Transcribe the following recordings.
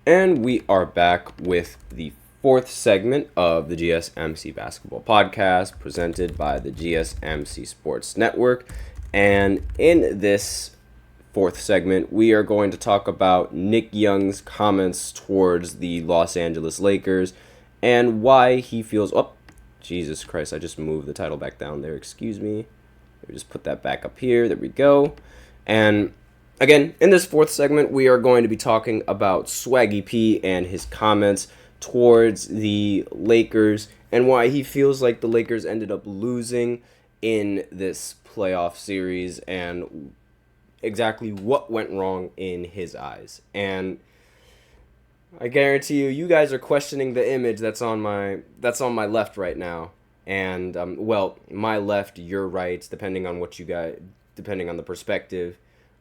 And we are back with the fourth segment of the GSMC Basketball Podcast presented by the GSMC Sports Network. And in this fourth segment, we are going to talk about Nick Young's comments towards the Los Angeles Lakers and why he feels... Oh, Jesus Christ, I just moved the title back down there. Excuse me. Let me just put that back up here. There we go. And again, in this fourth segment, we are going to be talking about Swaggy P and his comments towards the Lakers and why he feels like the Lakers ended up losing in this playoff series and exactly what went wrong in his eyes. And I guarantee you guys are questioning the image that's on my left right now. And my left, your right, depending on the perspective.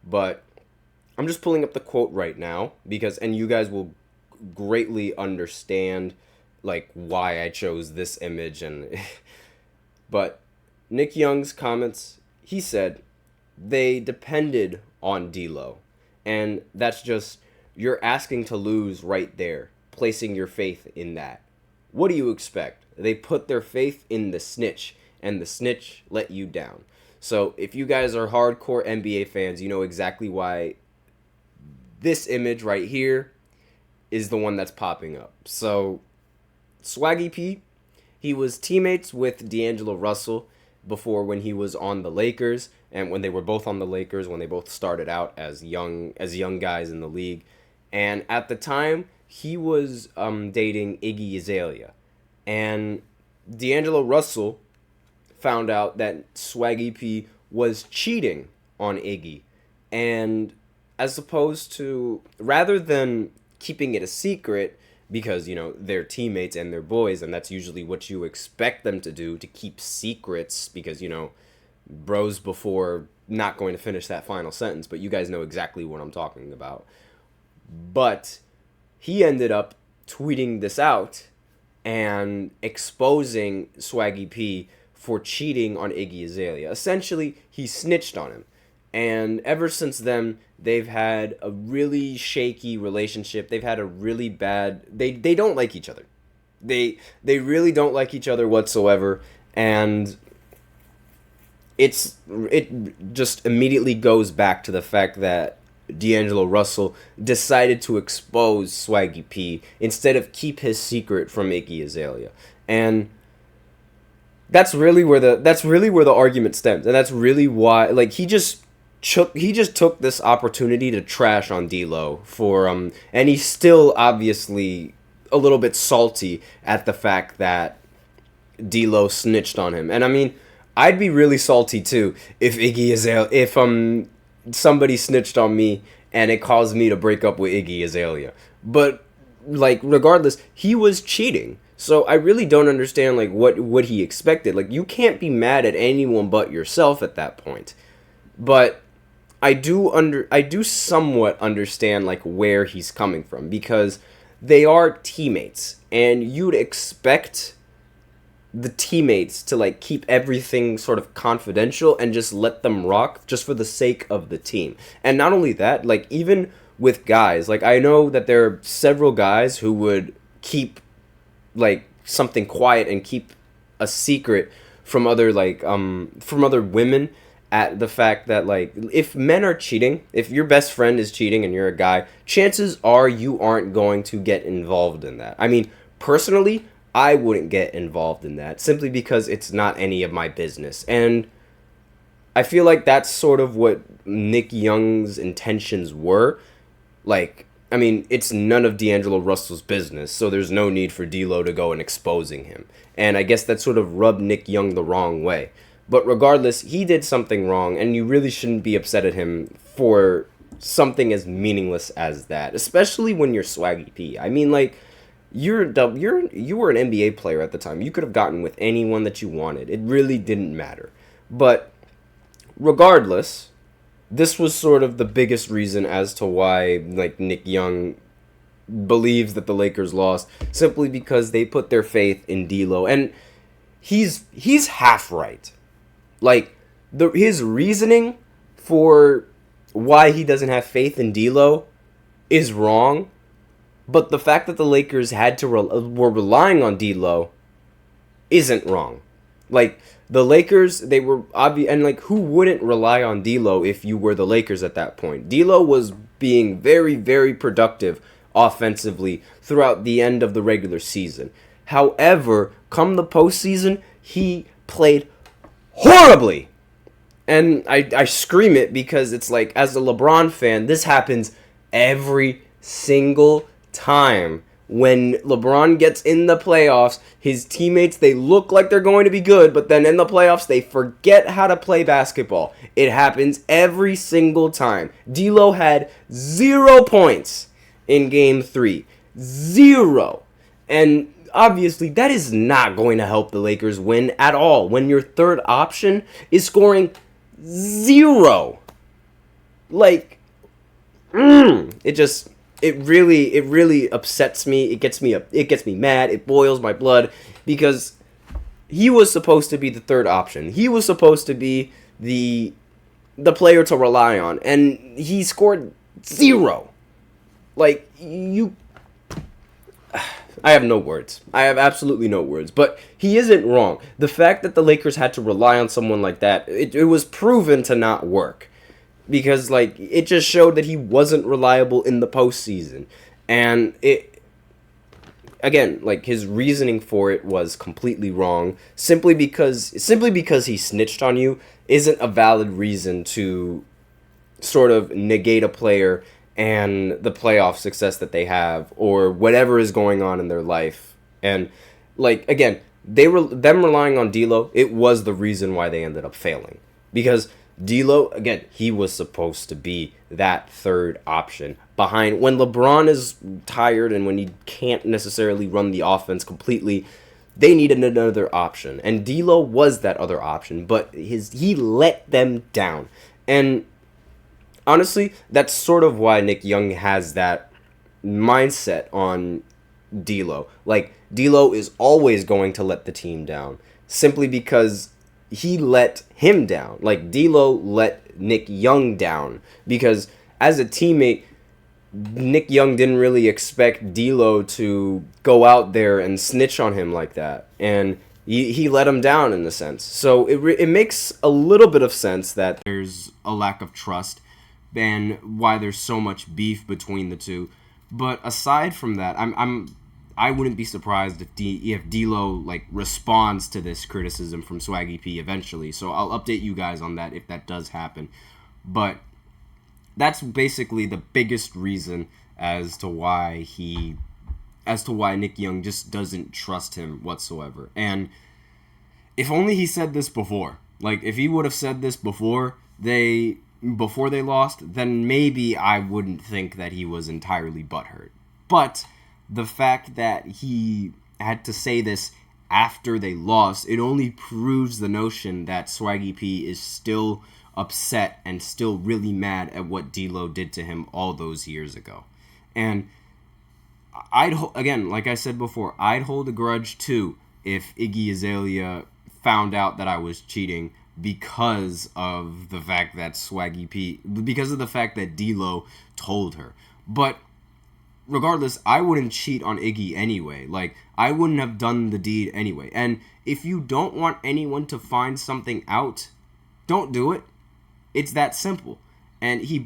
But I'm just pulling up the quote right now and you guys will greatly understand like why I chose this image but Nick Young's comments, he said they depended on D'Lo, and that's just, you're asking to lose right there, placing your faith in that. What do you expect? They put their faith in the snitch, and the snitch let you down. So if you guys are hardcore NBA fans, you know exactly why this image right here is the one that's popping up. So Swaggy P, he was teammates with D'Angelo Russell before when he was on the Lakers, and when they were both on the Lakers, when they both started out as young guys in the league. And at the time, he was dating Iggy Azalea. And D'Angelo Russell found out that Swaggy P was cheating on Iggy. And as opposed to, rather than keeping it a secret, because, they're teammates and they're boys, and that's usually what you expect them to do, to keep secrets, because, bros before not going to finish that final sentence, but you guys know exactly what I'm talking about. But he ended up tweeting this out and exposing Swaggy P for cheating on Iggy Azalea. Essentially, he snitched on him. And ever since then, they've had a really shaky relationship. They've had a really bad... They don't like each other. They really don't like each other whatsoever. And it just immediately goes back to the fact that D'Angelo Russell decided to expose Swaggy P instead of keep his secret from Iggy Azalea. And that's really where the argument stems. And that's really why, like, he just took this opportunity to trash on D'Lo and he's still obviously a little bit salty at the fact that D'Lo snitched on him. And I mean, I'd be really salty too if somebody snitched on me and it caused me to break up with Iggy Azalea. But like, regardless, he was cheating. So I really don't understand like what he expected. Like, you can't be mad at anyone but yourself at that point. But I do somewhat understand like where he's coming from, because they are teammates and you'd expect the teammates to like keep everything sort of confidential and just let them rock just for the sake of the team. And not only that, like even with guys, like I know that there are several guys who would keep like something quiet and keep a secret from other women, at the fact that, like, if men are cheating, if your best friend is cheating and you're a guy, chances are you aren't going to get involved in that. I mean, personally, I wouldn't get involved in that simply because it's not any of my business. And I feel like that's sort of what Nick Young's intentions were. Like, I mean, it's none of D'Angelo Russell's business, so there's no need for D'Lo to go and exposing him. And I guess that sort of rubbed Nick Young the wrong way. But regardless, he did something wrong, and you really shouldn't be upset at him for something as meaningless as that, especially when you're Swaggy P. I mean, like, you were an NBA player at the time. You could have gotten with anyone that you wanted. It really didn't matter. But regardless, this was sort of the biggest reason as to why, like, Nick Young believes that the Lakers lost, simply because they put their faith in D'Lo, and he's half right. Like, his reasoning for why he doesn't have faith in D'Lo is wrong, But the fact that the Lakers had to were relying on D'Lo isn't wrong. Like, the Lakers, they were obvious, and like, who wouldn't rely on D'Lo if you were the Lakers at that point? D'Lo was being very, very productive offensively throughout the end of the regular season. However, come the postseason, he played horribly. And I scream it because it's like, as a LeBron fan, this happens every single time. When LeBron gets in the playoffs, his teammates, they look like they're going to be good, but then in the playoffs, they forget how to play basketball. It happens every single time. D'Lo had 0 points in Game 3. 0. And obviously, that is not going to help the Lakers win at all when your third option is scoring 0. Like, it really upsets me. It gets me mad. It boils my blood because he was supposed to be the third option. He was supposed to be the player to rely on, and he scored 0. Like, I have no words. I have absolutely no words. But he isn't wrong. The fact that the Lakers had to rely on someone like that, it was proven to not work. Because, like, it just showed that he wasn't reliable in the postseason. And again, like, his reasoning for it was completely wrong. Simply because he snitched on you isn't a valid reason to sort of negate a player and the playoff success that they have, or whatever is going on in their life. And, like, again, them relying on D'Lo, it was the reason why they ended up failing. Because D'Lo, again, he was supposed to be that third option behind when LeBron is tired and when he can't necessarily run the offense completely. They needed another option, and D'Lo was that other option, but he let them down. And honestly, that's sort of why Nick Young has that mindset on D'Lo. Like, D'Lo is always going to let the team down, simply because he let him down. Like, D'Lo let Nick Young down, because as a teammate, Nick Young didn't really expect D'Lo to go out there and snitch on him like that, and he let him down in a sense. So it makes a little bit of sense that there's a lack of trust and why there's so much beef between the two. But aside from that, I wouldn't be surprised if D'Lo like responds to this criticism from Swaggy P eventually. So I'll update you guys on that if that does happen. But that's basically the biggest reason as to why Nick Young just doesn't trust him whatsoever. And if only he said this before. Like, if he would have said this before they lost, then maybe I wouldn't think that he was entirely butthurt. But the fact that he had to say this after they lost, it only proves the notion that Swaggy P is still upset and still really mad at what D'Lo did to him all those years ago. And again, like I said before, I'd hold a grudge too if Iggy Azalea found out that I was cheating because of the fact that because of the fact that D'Lo told her. But regardless, I wouldn't cheat on Iggy anyway. Like, I wouldn't have done the deed anyway. And if you don't want anyone to find something out, don't do it. It's that simple. And he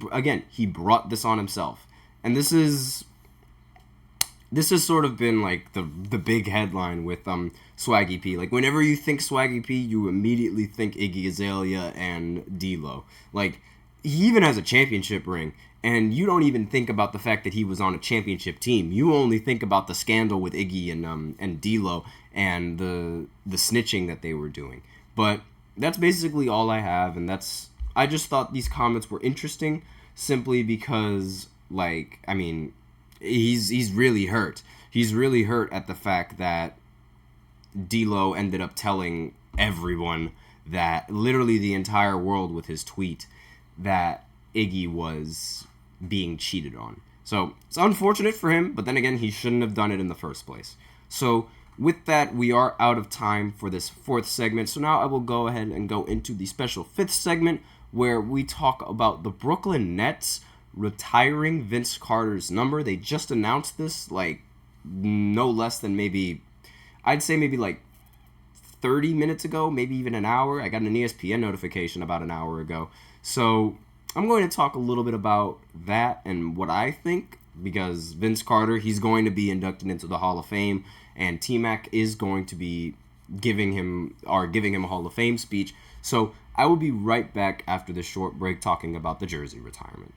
brought this on himself. And this has sort of been like the big headline with Swaggy P. Like, whenever you think Swaggy P, you immediately think Iggy Azalea and D'Lo. Like, he even has a championship ring, and you don't even think about the fact that he was on a championship team. You only think about the scandal with Iggy and D'Lo and the snitching that they were doing. But that's basically all I have, and I just thought these comments were interesting simply because, like, I mean, he's really hurt. He's really hurt at the fact that D'Lo ended up telling everyone, that literally the entire world with his tweet, that Iggy was being cheated on. So it's unfortunate for him, but then again, he shouldn't have done it in the first place. So with that, we are out of time for this fourth segment. So now I will go ahead and go into the special fifth segment, where we talk about the Brooklyn Nets retiring Vince Carter's number. They just announced this, like, no less than I'd say maybe like 30 minutes ago, maybe even an hour. I got an ESPN notification about an hour ago. So I'm going to talk a little bit about that and what I think, because Vince Carter, he's going to be inducted into the Hall of Fame, and T-Mac is going to be giving him a Hall of Fame speech. So I will be right back after this short break talking about the jersey retirement.